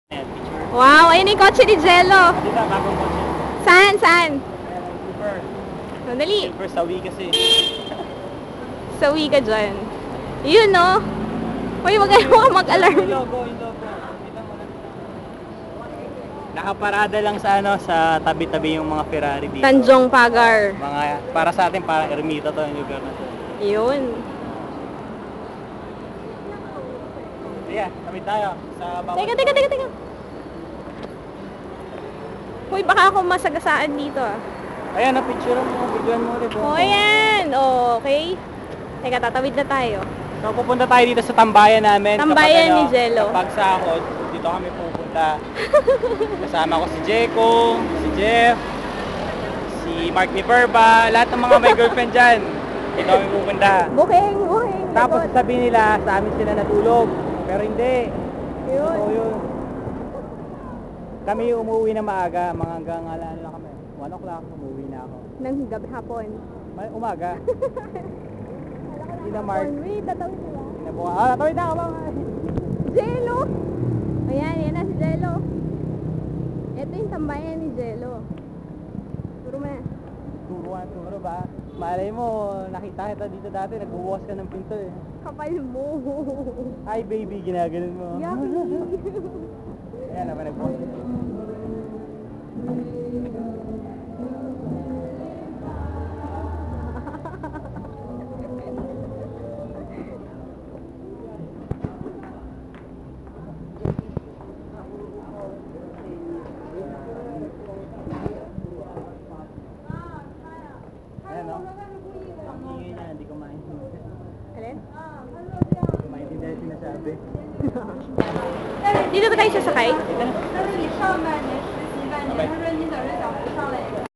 Wow, ayun yung kotse ni Jello. Dito, bagong kotse. Saan? Saan? Super. Sandali. Super sawi kasi. Sawi ka dyan. Yun, no? Uy, wag kayo mag-alarm. Yung logo. Kita mo na. Nakaparada lang sa sa tabi-tabi yung mga Ferrari dito. Tanjong Pagar. Para sa atin, parang ermita to yung lugar na to. Yun. Sige, kami tayo sa bawat... Teka. Uy, baka ako masagasaan dito ah. Ayan, picture mo, videoan mo ulit. O, ayan. Okay. Teka, tatawid na tayo. So, pupunta tayo dito sa tambayan namin. Tambayan ni Jello. Kapag sahod, dito kami pupunta. Kasama ko si Jeko, si Jeff, si Mark ni Perba, lahat ng mga may girlfriend dyan. Dito kami pupunta. Booking. Tapos sabi nila, sa amin sila natulog. Pero hindi. Yun. Oo, yun. Kami umuwi na maaga, mga hanggang alaan lang kami. 1 o'clock, umuwi na ako. Nang gabi hapon. Umaga. Hindi na Mark. Wait, tatawid na ba? Tawid na ako. Jello! Ayan, yan na si Jello. Ito yung tambayan ni Jello. Turo mo na. Turo ba? Malay mo, nakita kita dito dati, nagbubukas ka ng pinto eh. Kapal mo. Hi baby, ginaganon mo. Yucky. Ayan naman, nagbubukas. Ayan o. Ang ingay niya, hindi ko maintindihan. Alin? Hindi ko maintindihan yung sinasabi. Dito ba tayo sasakay? Ito na.